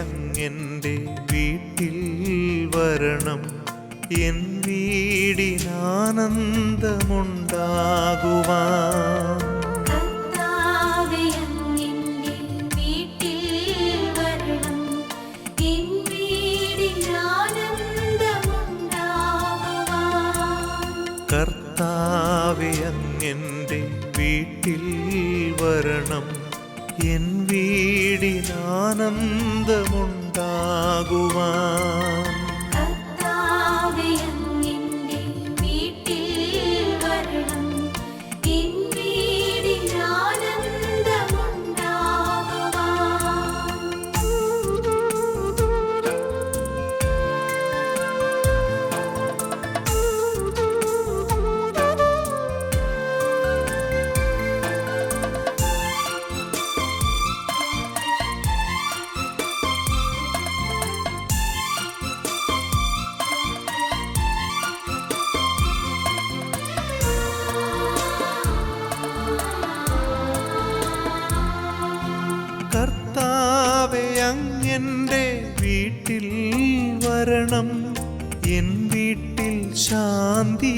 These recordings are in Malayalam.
അങ്ങെൻ്റെ വീട്ടിൽ വരണം, എൻ വീടിനാനന്ദമുണ്ടാകുവാൻ. കർത്താവേ അങ്ങെൻ്റെ വീട്ടിൽ വരണം, എൻ വീടിനാനന്ദമുണ്ടാകുവാൻ. കർത്താവേ അങ്ങെൻ്റെ വീട്ടിൽ വരണം, എൻ വീടിനാനന്ദമുണ്ടാകുവാൻ. കർത്താവേ അങ്ങെൻ്റെ വീട്ടിൽ വരണം, എൻ കർത്താവേ അങ്ങെൻ്റെ വീട്ടിൽ വരണം, എൻ വീട്ടിൽ ശാന്തിയുണ്ടായിടുവാൻ.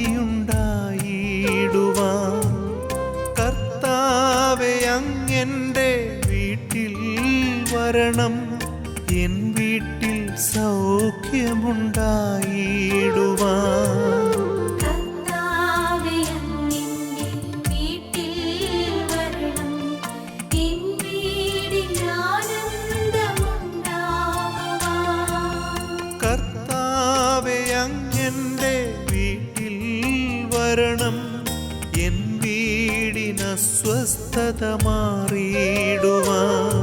കർത്താവേ അങ്ങെൻ്റെ വീട്ടിൽ വരണം, എൻ വീട്ടിൽ സൗഖ്യമുണ്ടായിടുവാൻ. കർത്താവേ അങ്ങെൻ്റെ വീട്ടിൽ വരണം, എൻ വീടിനാനന്ദമുണ്ടാകുവാൻ. കർത്താവേ അങ്ങെൻ്റെ വീട്ടിൽ വരണം, എൻ വീടിനസ്വസ്ഥത മാറിയിടുവാൻ.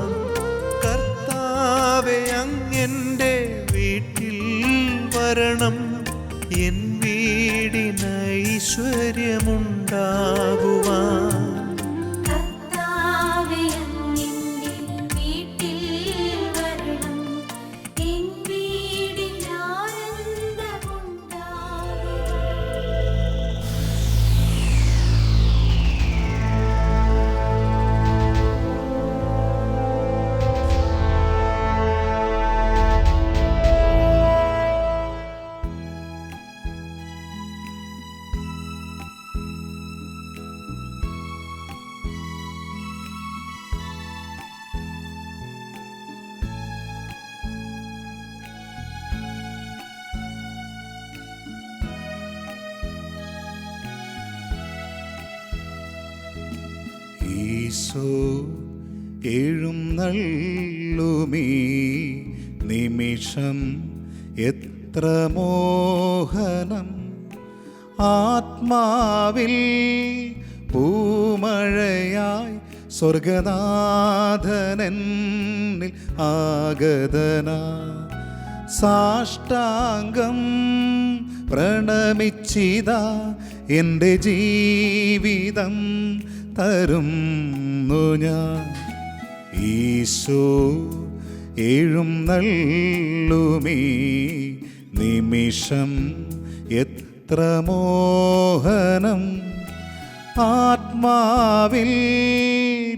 കർത്താവേ അങ്ങെൻ്റെ വീട്ടിൽ വരണം, എൻ വീടിനൈശ്വര്യമുണ്ടാകുവാൻ. കർത്താവേ അങ്ങെൻ്റെ വീട്ടിൽ വരണം, എൻ വീടിനാനന്ദമുണ്ടാകുവാൻ. ഈശോ എഴുന്നള്ളുമീ നിമിഷം എത്ര മോഹനം, ആത്മാവിൽ പൂമഴയായി സ്വർഗനാഥനെന്നിൽ ആഗതന. സാഷ്ടാംഗം പ്രണമിച്ചിതാ എൻ്റെ ജീവിതം തരുന്നു ഞാൻ. ഈശോ എഴുന്നള്ളുമീ നിമിഷം എത്ര മോഹനം, ആത്മാവിൽ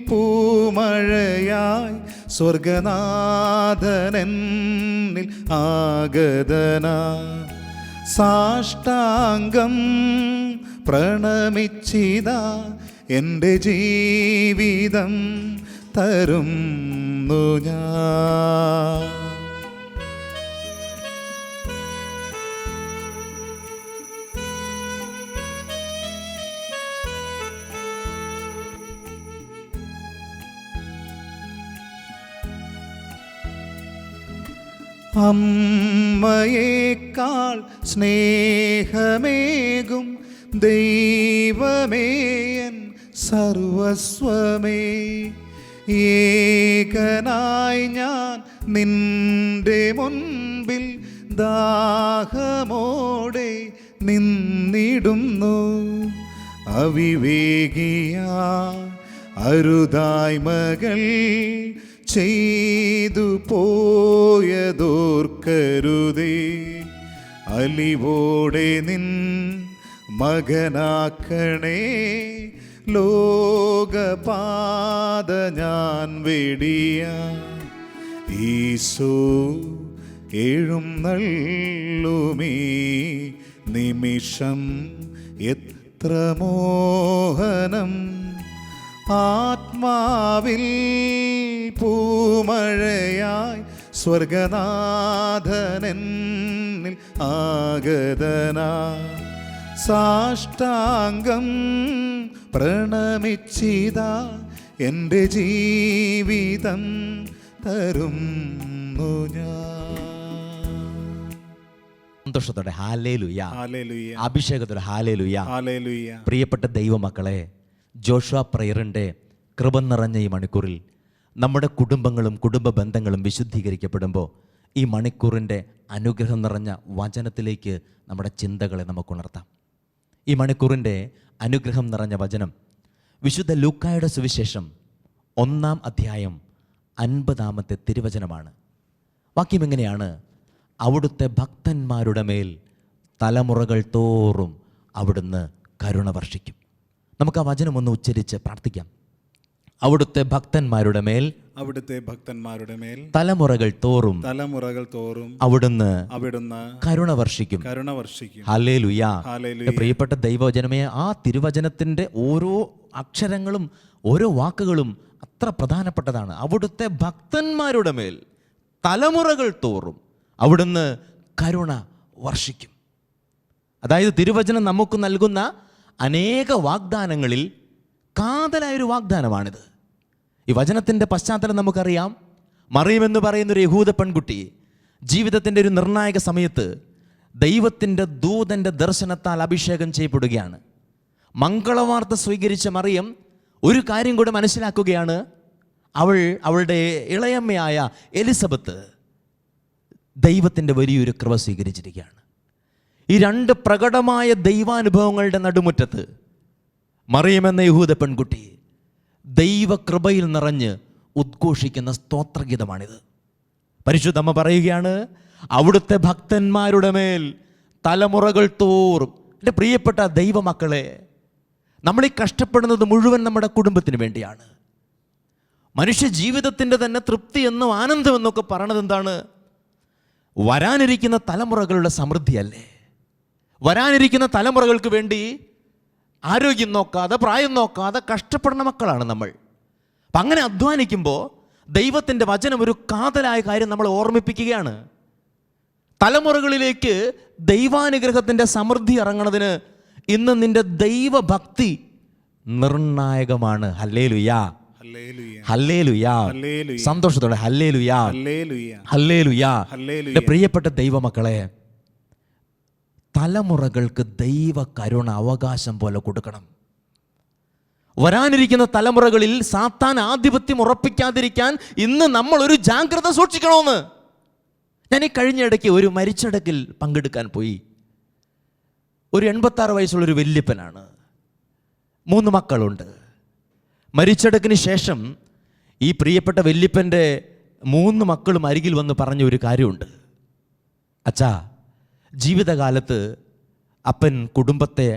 പൂമഴയായി സ്വർഗനാഥനെന്നിൽ ആഗതന. സാഷ്ടാംഗം പ്രണമിച്ചിതാ എൻ്റെ ജീവിതം തരുന്നു ഞാൻ. അമ്മയേക്കാൾ സ്നേഹമേകും ദൈവമേയൻ സർവസ്വമേ, ഏകനായി ഞാൻ നിന്റെ മുൻപിൽ ദാഹമോടെ നിന്നിടുന്നു. അവിവേകിയ അരുതായ്മകൾ ചെയ്തു പോയതോർക്കരുതേ. അലിവോടെ നിൻ മകനാക്കണേ, ലോകപാത ഞാൻ വെടിയ. ഈശോ എഴുന്നള്ളുമീ നിമിഷം എത്ര മോഹനം. ആത്മാവിൽ പൂമഴയായി സ്വർഗനാഥനെന്നിൽ ആഗതനായി സാഷ്ടാംഗം പ്രണമിച്ചിതാ എൻ്റെ ജീവിതം തരുന്നു ഞാൻ. സന്തോഷത്തോടെ ഹല്ലേലൂയ, ഹല്ലേലൂയ, അഭിഷേകത്തോടെ ഹല്ലേലൂയ. ഹല്ലേലൂയ. പ്രിയപ്പെട്ട ദൈവമക്കളെ, ജോഷുവ പ്രയറിൻ്റെ കൃപ നിറഞ്ഞ ഈ മണിക്കൂറിൽ നമ്മുടെ കുടുംബങ്ങളും കുടുംബ ബന്ധങ്ങളും വിശുദ്ധീകരിക്കപ്പെടുമ്പോൾ ഈ മണിക്കൂറിൻ്റെ അനുഗ്രഹം നിറഞ്ഞ വചനത്തിലേക്ക് നമ്മുടെ ചിന്തകളെ നമുക്ക് ഉണർത്താം. ഈ മണിക്കൂറിൻ്റെ അനുഗ്രഹം നിറഞ്ഞ വചനം വിശുദ്ധ ലൂക്കായുടെ സുവിശേഷം 1-ാം അധ്യായം 50-ാമത്തെ തിരുവചനമാണ്. വാക്യം എങ്ങനെയാണ്? അവിടുത്തെ ഭക്തന്മാരുടെ മേൽ തലമുറകൾ തോറും അവിടുന്ന് കരുണ വർഷിക്കും. നമുക്ക് ആ വചനം ഒന്ന് ഉച്ചരിച്ച് പ്രാർത്ഥിക്കാം. അവിടുത്തെ ഭക്തന്മാരുടെ മേൽ, അവിടുത്തെ ഭക്തന്മാരുടെ മേൽ തലമുറകൾ തോറും അവിടുന്ന് കരുണ വർഷിക്കും. ഹല്ലേലൂയ. പ്രിയപ്പെട്ട ദൈവവചനമേ, ആ തിരുവചനത്തിൻ്റെ ഓരോ അക്ഷരങ്ങളും ഓരോ വാക്കുകളും അത്ര പ്രധാനപ്പെട്ടതാണ്. അവിടുത്തെ ഭക്തന്മാരുടെ മേൽ തലമുറകൾ തോറും അവിടുന്ന് കരുണ വർഷിക്കും. അതായത് തിരുവചനം നമുക്ക് നൽകുന്ന അനേക വാഗ്ദാനങ്ങളിൽ കാതലായൊരു വാഗ്ദാനമാണിത്. ഈ വചനത്തിൻ്റെ പശ്ചാത്തലം നമുക്കറിയാം. മറിയം എന്ന് പറയുന്നൊരു യഹൂദ പെൺകുട്ടി ജീവിതത്തിൻ്റെ ഒരു നിർണായക സമയത്ത് ദൈവത്തിൻ്റെ ദൂതൻ്റെ ദർശനത്താൽ അഭിഷേകം ചെയ്യപ്പെടുകയാണ്. മംഗളവാർത്ത സ്വീകരിച്ച മറിയം ഒരു കാര്യം കൂടെ മനസ്സിലാക്കുകയാണ്. അവളുടെ ഇളയമ്മയായ എലിസബത്ത് ദൈവത്തിൻ്റെ വലിയൊരു കൃപ സ്വീകരിച്ചിരിക്കുകയാണ്. ഈ രണ്ട് പ്രകടമായ ദൈവാനുഭവങ്ങളുടെ നടുമുറ്റത്ത് മറിയം എന്ന യഹൂദ പെൺകുട്ടി ദൈവകൃപയിൽ നിറഞ്ഞ് ഉദ്ഘോഷിക്കുന്ന സ്തോത്രഗീതമാണിത്. പരിശുദ്ധമ്മ പറയുകയാണ്, അവിടുത്തെ ഭക്തന്മാരുടെ മേൽ തലമുറകൾ തോറും. എൻ്റെ പ്രിയപ്പെട്ട ദൈവമക്കളെ, നമ്മളീ കഷ്ടപ്പെടുന്നത് മുഴുവൻ നമ്മുടെ കുടുംബത്തിന് വേണ്ടിയാണ്. മനുഷ്യ ജീവിതത്തിൻ്റെ തന്നെ തൃപ്തി എന്നും ആനന്ദം എന്നൊക്കെ പറയണത് എന്താണ്? വരാനിരിക്കുന്ന തലമുറകളുടെ സമൃദ്ധിയല്ലേ. വരാനിരിക്കുന്ന തലമുറകൾക്ക് വേണ്ടി ആരോഗ്യം നോക്കാതെ, പ്രായം നോക്കാതെ കഷ്ടപ്പെടുന്ന മക്കളാണ് നമ്മൾ. അപ്പം അങ്ങനെ അധ്വാനിക്കുമ്പോൾ ദൈവത്തിൻ്റെ വചനം ഒരു കാതലായ കാര്യം നമ്മളെ ഓർമ്മിപ്പിക്കുകയാണ്. തലമുറകളിലേക്ക് ദൈവാനുഗ്രഹത്തിൻ്റെ സമൃദ്ധി ഇറങ്ങുന്നതിന് ഇന്ന് നിന്റെ ദൈവഭക്തി നിർണായകമാണ്. Hallelujah, hallelujah. സന്തോഷത്തോടെ ഹല്ലേലൂയ, ഹല്ലേലൂയ. എൻ്റെ പ്രിയപ്പെട്ട ദൈവമക്കളെ, തലമുറകൾക്ക് ദൈവ കരുണ അവകാശം പോലെ കൊടുക്കണം. വരാനിരിക്കുന്ന തലമുറകളിൽ സാത്താൻ ആധിപത്യം ഉറപ്പിക്കാതിരിക്കാൻ ഇന്ന് നമ്മൾ ഒരു ജാഗ്രത സൂക്ഷിക്കണമെന്ന്. ഞാൻ ഈ കഴിഞ്ഞ ഇടയ്ക്ക് ഒരു മരിച്ചടക്കിൽ പങ്കെടുക്കാൻ പോയി. ഒരു 86 വയസ്സുള്ളൊരു വല്യപ്പനാണ്, 3 മക്കളുണ്ട്. മരിച്ചടക്കിന് ശേഷം ഈ പ്രിയപ്പെട്ട വല്യപ്പൻ്റെ 3 മക്കളും അരികിൽ വന്ന് പറഞ്ഞ ഒരു കാര്യമുണ്ട്. അച്ഛാ, ജീവിതകാലത്ത് അപ്പൻ കുടുംബത്തെ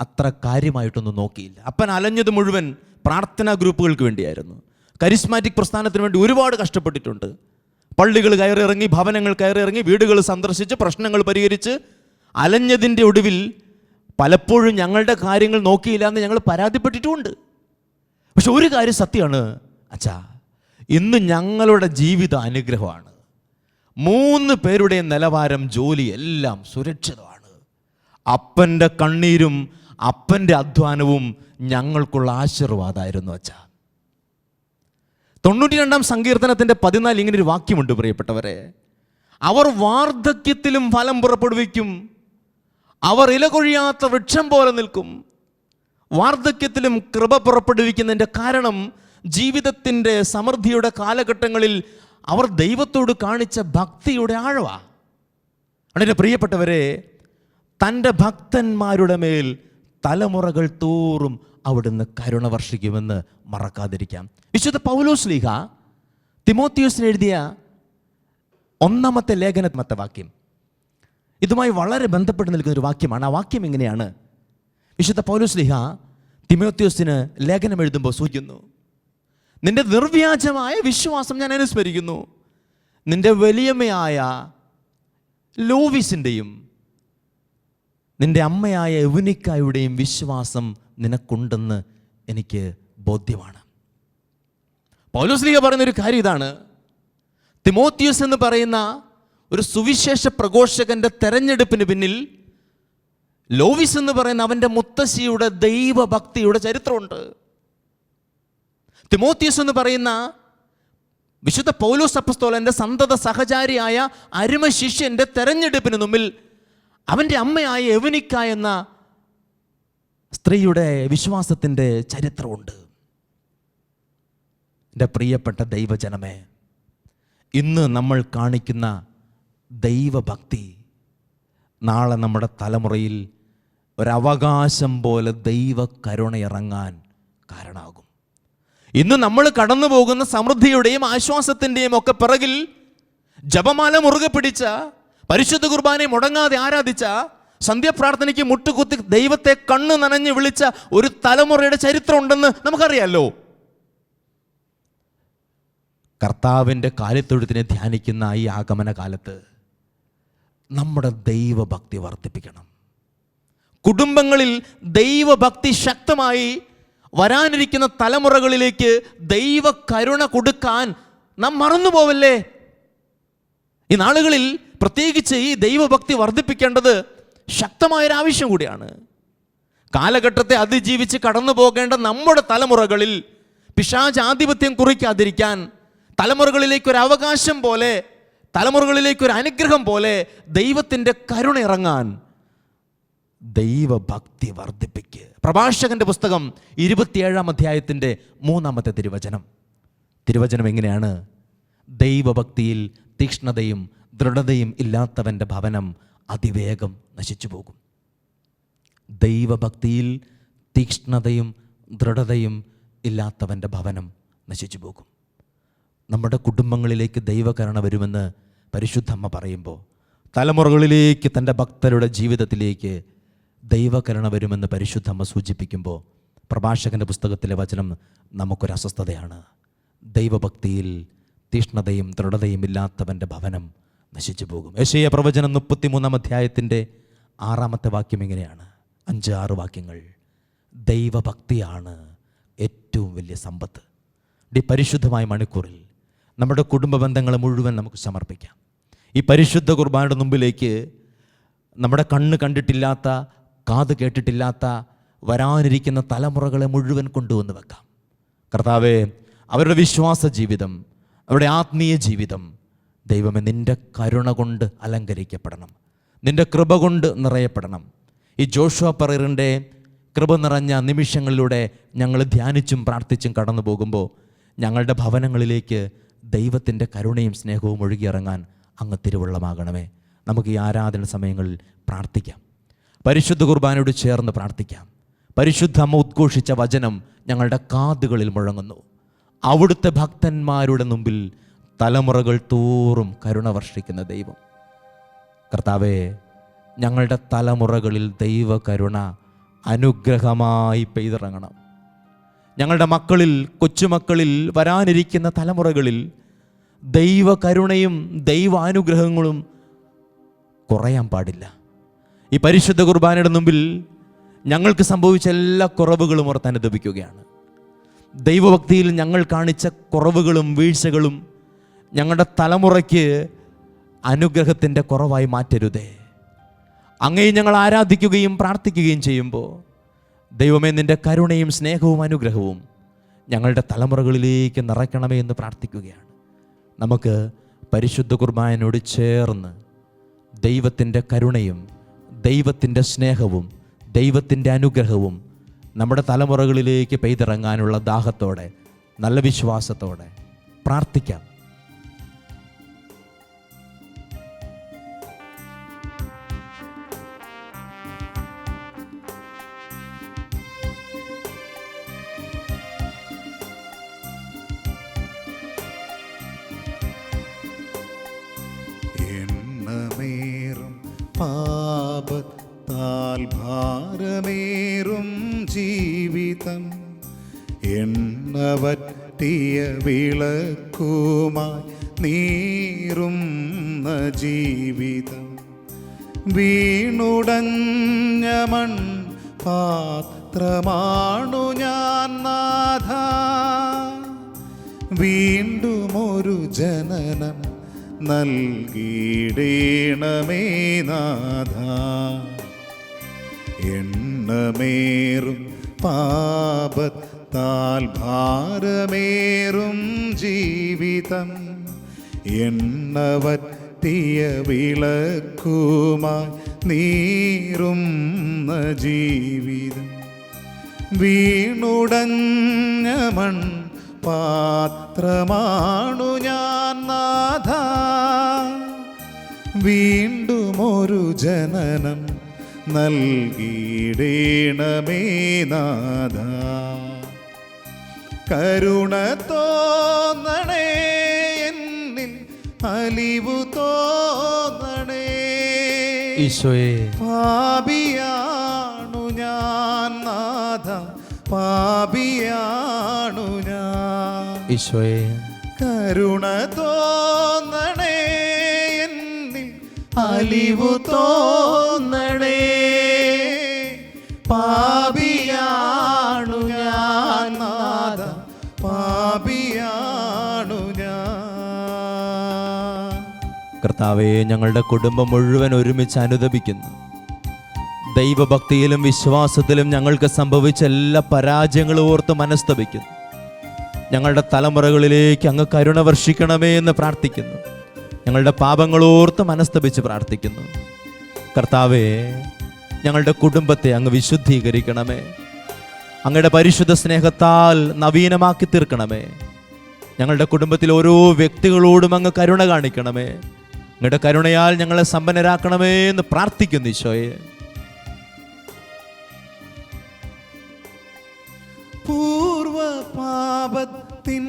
അത്ര കാര്യമായിട്ടൊന്നും നോക്കിയില്ല. അപ്പൻ അലഞ്ഞത് മുഴുവൻ പ്രാർത്ഥനാ ഗ്രൂപ്പുകൾക്ക് വേണ്ടിയായിരുന്നു. കരിസ്മാറ്റിക് പ്രസ്ഥാനത്തിന് വേണ്ടി ഒരുപാട് കഷ്ടപ്പെട്ടിട്ടുണ്ട്. പള്ളികൾ കയറിയിറങ്ങി, ഭവനങ്ങൾ കയറിയിറങ്ങി, വീടുകൾ സന്ദർശിച്ച് പ്രശ്നങ്ങൾ പരിഹരിച്ച് അലഞ്ഞതിൻ്റെ ഒടുവിൽ പലപ്പോഴും ഞങ്ങളുടെ കാര്യങ്ങൾ നോക്കിയില്ല എന്ന് ഞങ്ങൾ പരാതിപ്പെട്ടിട്ടുമുണ്ട്. പക്ഷെ ഒരു കാര്യം സത്യമാണ് അച്ഛാ, ഇന്ന് ഞങ്ങളുടെ ജീവിത അനുഗ്രഹമാണ്. 3 പേരുടെ നിലവാരം, ജോലി എല്ലാം സുരക്ഷിതമാണ്. അപ്പൻ്റെ കണ്ണീരും അപ്പൻ്റെ അധ്വാനവും ഞങ്ങൾക്കുള്ള ആശീർവാദമായിരുന്നു അച്ഛാ. 92-ാം സങ്കീർത്തനത്തിൻ്റെ 14 ഇങ്ങനൊരു വാക്യമുണ്ട് പ്രിയപ്പെട്ടവരെ. അവർ വാർദ്ധക്യത്തിലും ഫലം പുറപ്പെടുവിക്കും, അവർ ഇലകൊഴിയാത്ത വൃക്ഷം പോലെ നിൽക്കും. വാർദ്ധക്യത്തിലും കൃപ പുറപ്പെടുവിക്കുന്നതിൻ്റെ കാരണം ജീവിതത്തിൻ്റെ സമൃദ്ധിയുടെ കാലഘട്ടങ്ങളിൽ അവർ ദൈവത്തോട് കാണിച്ച ഭക്തിയുടെ ആഴവാ. എൻ്റെ പ്രിയപ്പെട്ടവരെ, തൻ്റെ ഭക്തന്മാരുടെ മേൽ തലമുറകൾ തോറും അവിടുന്ന് കരുണ വർഷിക്കുമെന്ന് മറക്കാതിരിക്കാം. വിശുദ്ധ പൗലോസ്ലീഹ തിമോത്തിയോസിന് എഴുതിയ 1-ാമത്തെ ലേഖനത്തെ വാക്യം ഇതുമായി വളരെ ബന്ധപ്പെട്ട് നിൽക്കുന്ന ഒരു വാക്യമാണ്. ആ വാക്യം എങ്ങനെയാണ്? വിശുദ്ധ പൗലോസ്ലീഹ തിമോത്തിയോസിന് ലേഖനം എഴുതുമ്പോൾ സൂചിക്കുന്നു, നിന്റെ നിർവ്യാജമായ വിശ്വാസം ഞാൻ അനുസ്മരിക്കുന്നു, നിന്റെ വലിയമ്മയായ ലോവിസിൻ്റെയും നിന്റെ അമ്മയായ എവനിക്കായുടെയും വിശ്വാസം നിനക്കുണ്ടെന്ന് എനിക്ക് ബോധ്യമാണ്. പൗലോസ്ലീഹ പറയുന്ന ഒരു കാര്യം ഇതാണ്. തിമോത്തിയോസ് എന്ന് പറയുന്ന ഒരു സുവിശേഷ പ്രഘോഷകന്റെ തെരഞ്ഞെടുപ്പിന് പിന്നിൽ ലോവിസ് എന്ന് പറയുന്ന അവൻ്റെ മുത്തശ്ശിയുടെ ദൈവഭക്തിയുടെ ചരിത്രമുണ്ട്. തിമോത്തിയോസ് എന്ന് പറയുന്ന വിശുദ്ധ പൗലോസ് അപ്പസ്തോലൻ്റെ സന്തത സഹചാരിയായ അരുമ ശിഷ്യൻ്റെ തെരഞ്ഞെടുപ്പിന് മുമ്പിൽ അവൻ്റെ അമ്മയായ എവനിക്ക എന്ന സ്ത്രീയുടെ വിശ്വാസത്തിൻ്റെ ചരിത്രമുണ്ട്. എൻ്റെ പ്രിയപ്പെട്ട ദൈവജനമേ, ഇന്ന് നമ്മൾ കാണിക്കുന്ന ദൈവഭക്തി നാളെ നമ്മുടെ തലമുറയിൽ ഒരവകാശം പോലെ ദൈവ കരുണ ഇറങ്ങാൻ കാരണമാകും. ഇന്ന് നമ്മൾ കടന്നു പോകുന്ന സമൃദ്ധിയുടെയും ആശ്വാസത്തിൻ്റെയും ഒക്കെ പിറകിൽ ജപമാല മുറുകെ പിടിച്ച, പരിശുദ്ധ കുർബാനയെ മുടങ്ങാതെ ആരാധിച്ച, സന്ധ്യാപ്രാർത്ഥനയ്ക്ക് മുട്ടുകുത്തി ദൈവത്തെ കണ്ണ് നനഞ്ഞ് വിളിച്ച ഒരു തലമുറയുടെ ചരിത്രം ഉണ്ടെന്ന് നമുക്കറിയാലോ. കർത്താവിൻ്റെ കാലിത്തൊഴുത്തിനെ ധ്യാനിക്കുന്ന ഈ ആഗമന കാലത്ത് നമ്മുടെ ദൈവഭക്തി വർദ്ധിപ്പിക്കണം. കുടുംബങ്ങളിൽ ദൈവഭക്തി ശക്തമായി വരാനിരിക്കുന്ന തലമുറകളിലേക്ക് ദൈവ കരുണ കൊടുക്കാൻ നാം മറന്നു പോവല്ലേ. ഈ നാളുകളിൽ പ്രത്യേകിച്ച് ഈ ദൈവഭക്തി വർദ്ധിപ്പിക്കേണ്ടത് ശക്തമായൊരാവശ്യം കൂടിയാണ്. കാലഘട്ടത്തെ അതിജീവിച്ച് കടന്നു പോകേണ്ട നമ്മുടെ തലമുറകളിൽ പിശാചാധിപത്യം കുറിക്കാതിരിക്കാൻ, തലമുറകളിലേക്ക് ഒരു അവകാശം പോലെ, തലമുറകളിലേക്ക് ഒരു അനുഗ്രഹം പോലെ ദൈവത്തിൻ്റെ കരുണ ഇറങ്ങാൻ ദൈവഭക്തി വർദ്ധിപ്പിക്കുക. പ്രഭാഷകന്റെ പുസ്തകം 27-ാം അധ്യായത്തിൻ്റെ 3-ാമത്തെ തിരുവചനം എങ്ങനെയാണ്? ദൈവഭക്തിയിൽ തീക്ഷ്ണതയും ദൃഢതയും ഇല്ലാത്തവൻ്റെ ഭവനം അതിവേഗം നശിച്ചു പോകും. ദൈവഭക്തിയിൽ തീക്ഷ്ണതയും ദൃഢതയും ഇല്ലാത്തവൻ്റെ ഭവനം നശിച്ചു പോകും. നമ്മുടെ കുടുംബങ്ങളിലേക്ക് ദൈവകരുണ വരുമെന്ന് പരിശുദ്ധമ്മ പറയുമ്പോൾ, തലമുറകളിലേക്ക് തൻ്റെ ഭക്തരുടെ ജീവിതത്തിലേക്ക് ദൈവകരുണ വരുമെന്ന് പരിശുദ്ധമ്മ സൂചിപ്പിക്കുമ്പോൾ, പ്രഭാഷകൻ്റെ പുസ്തകത്തിലെ വചനം നമുക്കൊരു അസ്വസ്ഥതയാണ്. ദൈവഭക്തിയിൽ തീഷ്ണതയും ദൃഢതയും ഇല്ലാത്തവൻ്റെ ഭവനം നശിച്ചു പോകും. യെശയ്യാ പ്രവചനം 33-ാം അധ്യായത്തിൻ്റെ 6-ാമത്തെ വാക്യം എങ്ങനെയാണ്? 5-6 വാക്യങ്ങൾ. ദൈവഭക്തിയാണ് ഏറ്റവും വലിയ സമ്പത്ത്. ഈ പരിശുദ്ധമായ മണിക്കൂറിൽ നമ്മുടെ കുടുംബ ബന്ധങ്ങളെ മുഴുവൻ നമുക്ക് സമർപ്പിക്കാം. ഈ പരിശുദ്ധ കുർബാനയുടെ മുമ്പിലേക്ക് നമ്മുടെ കണ്ണ് കണ്ടിട്ടില്ലാത്ത, കാത് കേട്ടിട്ടില്ലാത്ത വരാനിരിക്കുന്ന തലമുറകളെ മുഴുവൻ കൊണ്ടുവന്ന് വെക്കാം. കർത്താവേ, അവരുടെ വിശ്വാസ ജീവിതം, അവരുടെ ആത്മീയ ജീവിതം ദൈവമേ നിൻ്റെ കരുണ കൊണ്ട് അലങ്കരിക്കപ്പെടണം, നിൻ്റെ കൃപ കൊണ്ട് നിറയപ്പെടണം. ഈ ജോഷുവ പറയറിൻ്റെ കൃപ നിറഞ്ഞ നിമിഷങ്ങളിലൂടെ ഞങ്ങൾ ധ്യാനിച്ചും പ്രാർത്ഥിച്ചും കടന്നു പോകുമ്പോൾ ഞങ്ങളുടെ ഭവനങ്ങളിലേക്ക് ദൈവത്തിൻ്റെ കരുണയും സ്നേഹവും ഒഴുകിയിറങ്ങാൻ അങ്ങ് തിരുവുള്ളമാകണമേ. നമുക്ക് ഈ ആരാധന സമയങ്ങളിൽ പ്രാർത്ഥിക്കാം. പരിശുദ്ധ കുർബാനയോട് ചേർന്ന് പ്രാർത്ഥിക്കാം. പരിശുദ്ധ അമ്മ ഉദ്ഘോഷിച്ച വചനം ഞങ്ങളുടെ കാതുകളിൽ മുഴങ്ങുന്നു. അവിടുത്തെ ഭക്തന്മാരുടെ മുമ്പിൽ തലമുറകൾ തോറും കരുണ വർഷിക്കുന്ന ദൈവം. കർത്താവേ, ഞങ്ങളുടെ തലമുറകളിൽ ദൈവ കരുണ അനുഗ്രഹമായി പെയ്തിറങ്ങണം. ഞങ്ങളുടെ മക്കളിൽ, കൊച്ചുമക്കളിൽ, വരാനിരിക്കുന്ന തലമുറകളിൽ ദൈവ കരുണയും ദൈവാനുഗ്രഹങ്ങളും കുറയാൻ പാടില്ല. ഈ പരിശുദ്ധ കുർബാനയുടെ മുമ്പിൽ ഞങ്ങൾക്ക് സംഭവിച്ച എല്ലാ കുറവുകളും ഓർത്ത് അനുദപിക്കുകയാണ്. ദൈവഭക്തിയിൽ ഞങ്ങൾ കാണിച്ച കുറവുകളും വീഴ്ചകളും ഞങ്ങളുടെ തലമുറയ്ക്ക് അനുഗ്രഹത്തിൻ്റെ കുറവായി മാറ്റരുതേ. അങ്ങയെ ഞങ്ങൾ ആരാധിക്കുകയും പ്രാർത്ഥിക്കുകയും ചെയ്യുമ്പോൾ ദൈവമേ നിൻ്റെ കരുണയും സ്നേഹവും അനുഗ്രഹവും ഞങ്ങളുടെ തലമുറകളിലേക്ക് നിറയ്ക്കണമേ എന്ന് പ്രാർത്ഥിക്കുകയാണ്. നമുക്ക് പരിശുദ്ധ കുർബാനയോട് ചേർന്ന് ദൈവത്തിൻ്റെ കരുണയും ദൈവത്തിൻ്റെ സ്നേഹവും ദൈവത്തിൻ്റെ അനുഗ്രഹവും നമ്മുടെ തലമുറകളിലേക്ക് പെയ്തിറങ്ങാനുള്ള ദാഹത്തോടെ, നല്ല വിശ്വാസത്തോടെ പ്രാർത്ഥിക്കാം. എണ്ണമേറും പാപത്താൽ ഭാരമേറും ജീവിതം എണ്ണവറ്റിയ വിളക്കുമായി നീ നീറുന്ന ജീവിതം വീണുടഞ്ഞ മൺ പാത്രമാണു ഞാൻ നാഥ വീണ്ടും ഒരു ജനനം നൽകിയിടേണമേ നാഥ എണ്ണമേറും പാപത്താൽ ഭാരമേറും ജീവിതം എണ്ണവറ്റിയ വിളക്കുമായി നീറുന്ന ജീവിതം വീണുടഞ്ഞ മൺ പാത്രമാണു ഞാൻ നാഥ വീണ്ടും ഒരു ജനനം നൽകിയിടേണമേ നാഥ കരുണ തോന്നണേ എന്നിൽ അലിവു തോന്നണേ ഈശോയെ പാപിയാണു ഞാൻ നാഥ പാപിയാണു ഞാൻ ഈശോയെ കരുണ തോന്നണേ എന്നിൽ അലിവു തോന്നണേ പാപിയാണു ഞാൻ നാഥ പാപിയാണു ഞാൻ. കർത്താവേ, ഞങ്ങളുടെ കുടുംബം മുഴുവൻ ഒരുമിച്ച് അനുദപിക്കുന്നു. ദൈവഭക്തിയിലും വിശ്വാസത്തിലും ഞങ്ങൾക്ക് സംഭവിച്ച എല്ലാ പരാജയങ്ങളും ഓർത്ത് മനസ്തപിക്കുന്നു. ഞങ്ങളുടെ തലമുറകളിലേക്ക് അങ്ങ് കരുണ വർഷിക്കണമേ എന്ന് പ്രാർത്ഥിക്കുന്നു. ഞങ്ങളുടെ പാപങ്ങളോർത്ത് മനസ്തപിച്ച് പ്രാർത്ഥിക്കുന്നു. കർത്താവേ, ഞങ്ങളുടെ കുടുംബത്തെ അങ്ങ് വിശുദ്ധീകരിക്കണമേ. അങ്ങയുടെ പരിശുദ്ധ സ്നേഹത്താൽ നവീനമാക്കി തീർക്കണമേ. ഞങ്ങളുടെ കുടുംബത്തിൽ ഓരോ വ്യക്തികളോടും അങ്ങ് കരുണ കാണിക്കണമേ. അങ്ങയുടെ കരുണയാൽ ഞങ്ങളെ സമ്പന്നരാക്കണമേ എന്ന് പ്രാർത്ഥിക്കുന്നു ഈശോയെ. പൂർവപാപത്തിൻ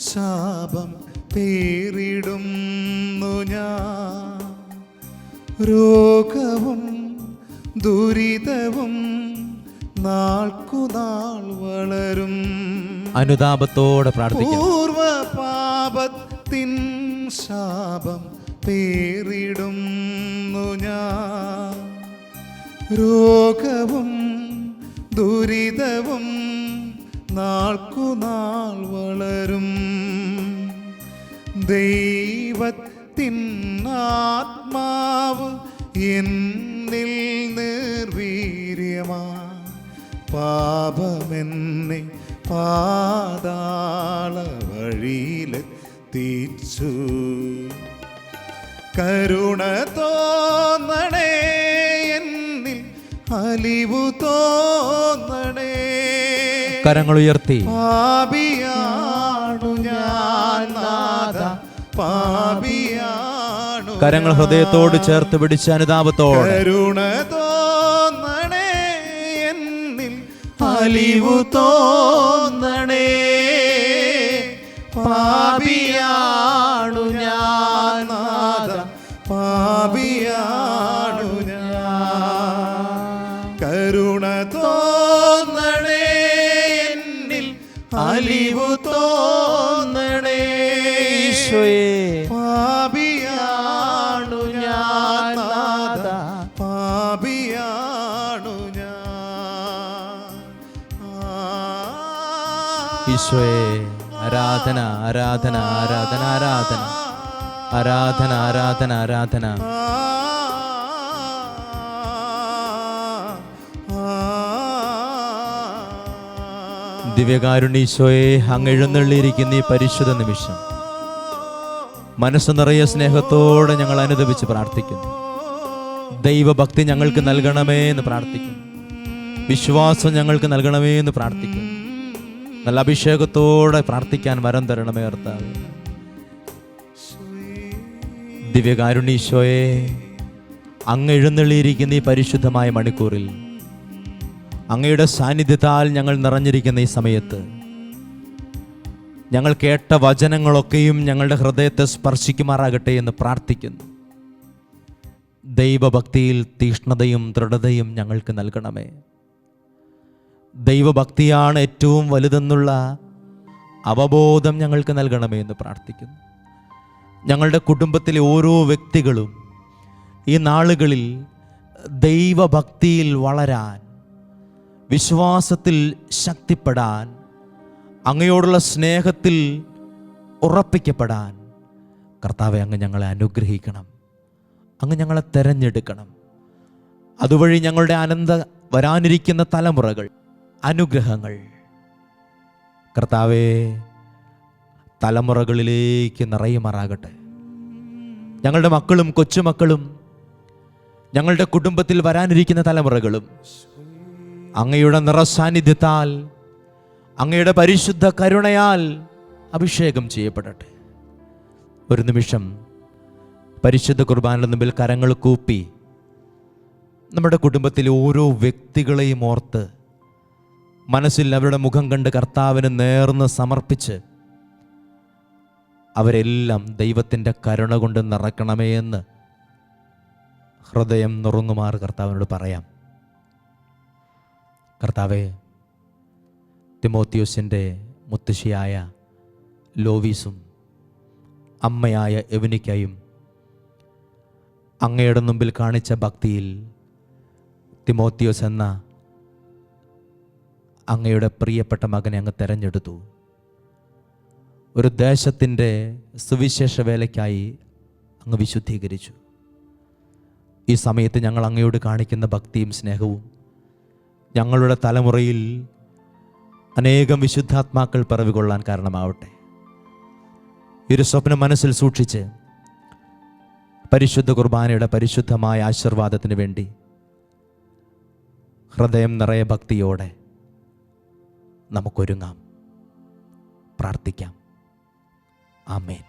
ശാപം പേറിടുന്നു ഞാൻ രോഗവും ദുരിതവും നാൾക്കുനാൾ വളരും. അനുതാപത്തോടെ പ്രാർത്ഥിക്കുന്നു. പൂർവപാപത്തിൻ ശാപം പേറിടുന്നു ഞാൻ രോഗവും ദുരിതവും നാൾക്കുനാൾ വളരും. ദൈവത്തിൻ ആത്മാവ് എന്നിൽ നിർവീര്യമാ പാപമെന്നെ പാതാള വഴിയിലെത്തിച്ചു. കരുണ തോന്നണേ എന്നിൽ അലിവു തോന്നണേ. കരങ്ങൾ ഉയർത്തി പാപിയാണു ഞാൻ നാഥ പാപിയാണു. കരങ്ങൾ ഹൃദയത്തോട് ചേർത്ത് പിടിച്ച് അനുതാപത്തോടെ. കരുണ തോന്നണേ എന്നിൽ അലിവു തോന്നണേ. പാപിയാണു ഞാൻ നാഥ പാപിയാണു ഞാൻ. കരുണ തോന്നണേ എന്നിൽ അലിവു തോന്നണേ. ഈശോയെ പാപിയാണു ഞാൻ നാഥ പാപിയാണു ഞാൻ. ഈശോയെ ആരാധന ആരാധന ആരാധന ആരാധന ആരാധന ആരാധന ആരാധന. ദിവ്യകാരുണ്യീശോയെ, അങ്ങ് എഴുന്നള്ളിയിരിക്കുന്ന ഈ പരിശുദ്ധ നിമിഷം മനസ്സ് നിറയെ സ്നേഹത്തോടെ ഞങ്ങൾ അനുദപിച്ച് പ്രാർത്ഥിക്കുന്നു. ദൈവഭക്തി ഞങ്ങൾക്ക് നൽകണമേ എന്ന് പ്രാർത്ഥിക്കുന്നു. വിശ്വാസം ഞങ്ങൾക്ക് നൽകണമേ എന്ന് പ്രാർത്ഥിക്കുന്നു. നല്ല അഭിഷേകത്തോടെ പ്രാർത്ഥിക്കാൻ വരം തരണമേ കർത്താവേ. ദിവ്യകാരുണ്യീശോയെ, അങ്ങ് എഴുന്നള്ളിയിരിക്കുന്ന ഈ പരിശുദ്ധമായ മണിക്കൂറിൽ അങ്ങയുടെ സാന്നിധ്യത്താൽ ഞങ്ങൾ നിറഞ്ഞിരിക്കുന്ന ഈ സമയത്ത് ഞങ്ങൾ കേട്ട വചനങ്ങളൊക്കെയും ഞങ്ങളുടെ ഹൃദയത്തെ സ്പർശിക്കുമാറാകട്ടെ എന്ന് പ്രാർത്ഥിക്കുന്നു. ദൈവഭക്തിയിൽ തീഷ്ണതയും ദൃഢതയും ഞങ്ങൾക്ക് നൽകണമേ. ദൈവഭക്തിയാണ് ഏറ്റവും വലുതെന്നുള്ള അവബോധം ഞങ്ങൾക്ക് നൽകണമേ എന്ന് പ്രാർത്ഥിക്കുന്നു. ഞങ്ങളുടെ കുടുംബത്തിലെ ഓരോ വ്യക്തികളും ഈ നാളുകളിൽ ദൈവഭക്തിയിൽ വളരാൻ, വിശ്വാസത്തിൽ ശക്തിപ്പെടാൻ, അങ്ങയോടുള്ള സ്നേഹത്തിൽ ഉറപ്പിക്കപ്പെടാൻ കർത്താവെ അങ്ങ് ഞങ്ങളെ അനുഗ്രഹിക്കണം. അങ്ങ് ഞങ്ങളെ തെരഞ്ഞെടുക്കണം. അതുവഴി ഞങ്ങളുടെ വരാനിരിക്കുന്ന തലമുറകൾ, അനുഗ്രഹങ്ങൾ കർത്താവേ തലമുറകളിലേക്ക് നിറയുമാറാകട്ടെ. ഞങ്ങളുടെ മക്കളും കൊച്ചുമക്കളും, ഞങ്ങളുടെ കുടുംബത്തിൽ വരാനിരിക്കുന്ന തലമുറകളും അങ്ങയുടെ നിറസാന്നിധ്യത്താൽ, അങ്ങയുടെ പരിശുദ്ധ കരുണയാൽ അഭിഷേകം ചെയ്യപ്പെടട്ടെ. ഒരു നിമിഷം പരിശുദ്ധ കുർബാനയുടെ മുമ്പിൽ കരങ്ങൾ കൂപ്പി നമ്മുടെ കുടുംബത്തിലെ ഓരോ വ്യക്തികളെയും ഓർത്ത് മനസ്സിൽ അവരുടെ മുഖം കണ്ട് കർത്താവിന് നേർന്ന് സമർപ്പിച്ച് അവരെല്ലാം ദൈവത്തിൻ്റെ കരുണ കൊണ്ട് നിറയ്ക്കണമേ എന്ന് ഹൃദയം നുറുങ്ങുമാർ കർത്താവിനോട് പറയാം. കർത്താവേ, തിമോത്തിയോസിൻ്റെ മുത്തശ്ശിയായ ലോവീസും അമ്മയായ എവനിക്കായും അങ്ങയുടെ മുമ്പിൽ കാണിച്ച ഭക്തിയിൽ തിമോത്തിയോസ് എന്ന അങ്ങയുടെ പ്രിയപ്പെട്ട മകനെ അങ്ങ് തെരഞ്ഞെടുത്തു. ഒരു ദേശത്തിൻ്റെ സുവിശേഷ വേലയ്ക്കായി അങ്ങ് വിശുദ്ധീകരിച്ചു. ഈ സമയത്ത് ഞങ്ങൾ അങ്ങയോട് കാണിക്കുന്ന ഭക്തിയും സ്നേഹവും ഞങ്ങളുടെ തലമുറയിൽ അനേകം വിശുദ്ധാത്മാക്കൾ പിറവികൊള്ളാൻ കാരണമാവട്ടെ. ഈ ഒരു സ്വപ്നം മനസ്സിൽ സൂക്ഷിച്ച് പരിശുദ്ധ കുർബാനയുടെ പരിശുദ്ധമായ ആശീർവാദത്തിന് വേണ്ടി ഹൃദയം നിറയെ ഭക്തിയോടെ നമുക്കൊരുങ്ങാം, പ്രാർത്ഥിക്കാം. ആമേൻ.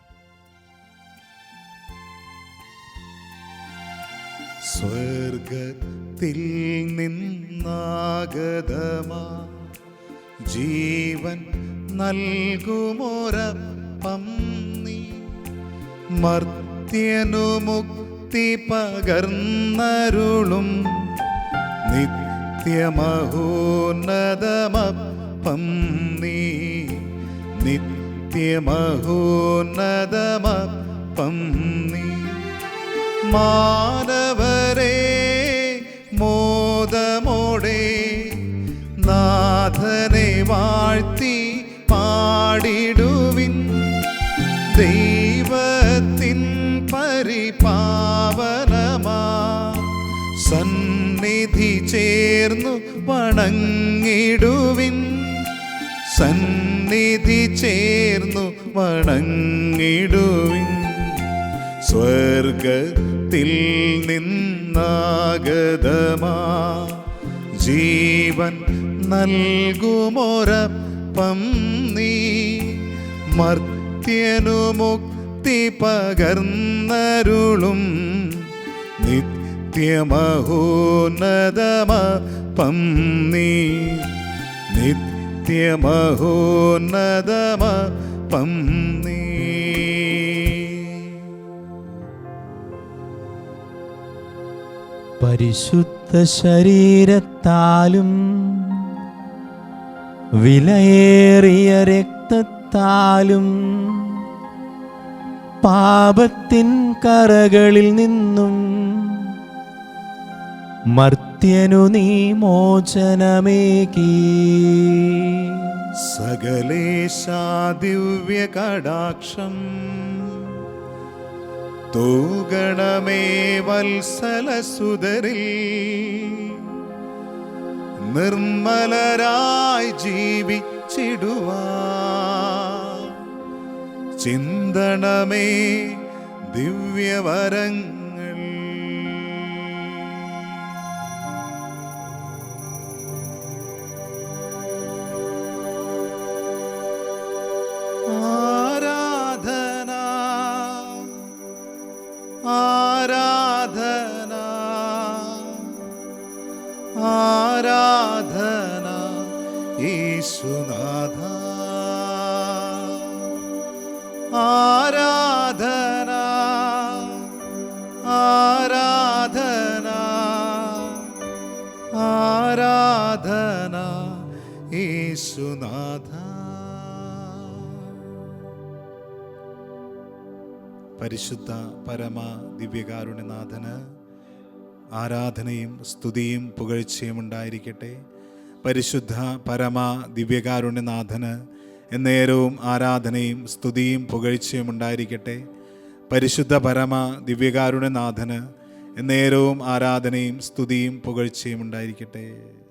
സ്വർഗത്തിൽ നിന്നാഗതമാ ജീവൻ നൽകുമൊരപ്പം നീ, മർത്യനു മുക്തി പകർന്നരുളും നിത്യമഹോന്നതമപ്പം നീ, നിത്യമഹോന്നതമപ്പം നീ. മാനവരെ മോദമോടെ നാഥനെ വാഴ്ത്തി പാടിടുവിൻ, ദൈവത്തിൻ പരിപാവനമാ സന്നിധി ചേർന്നു വണങ്ങിടുവിൻ, സന്നിധി ചേർന്നു വണങ്ങിടുവിൻ. സ്വർഗത്തിൽ നിന്നാഗതമാ ജീവൻ നൽകുമൊരപ്പം നീ, മർത്യനു മുക്തി പകർന്നരുളും നിത്യമഹോന്നതമപ്പം നീ, നിത്യമഹോന്നതമപ്പം നീ. പരിശുദ്ധ ശരീരത്താലും വിലയേറിയ രക്തത്താലും പാപത്തിൻ കറകളിൽ നിന്നും മർത്യനു നീ മോചനമേകി. സകലേശാ ദിവ്യ കടാക്ഷം തൂഗണമേ വത്സലസുതരിൽ, നിർമ്മലരായി ജീവിച്ചിടുവാൻ ചിന്തണമേ ദിവ്യവരങ്ങൾ. ആരാധന ആരാധന ആരാധന യേശുനാഥ, ആരാധന ആരാധന ആരാധന യേശുനാഥ. പരിശുദ്ധ പരമ ദിവ്യകാരുണ്യനാഥന് ആരാധനയും സ്തുതിയും പുകഴ്ചയും ഉണ്ടായിരിക്കട്ടെ. പരിശുദ്ധ പരമ ദിവ്യകാരുണ്യനാഥന് എന്നേരവും ആരാധനയും സ്തുതിയും പുകഴ്ചയും ഉണ്ടായിരിക്കട്ടെ. പരിശുദ്ധ പരമ ദിവ്യകാരുണ്യനാഥന് എന്നേരവും ആരാധനയും സ്തുതിയും പുകഴ്ചയും ഉണ്ടായിരിക്കട്ടെ.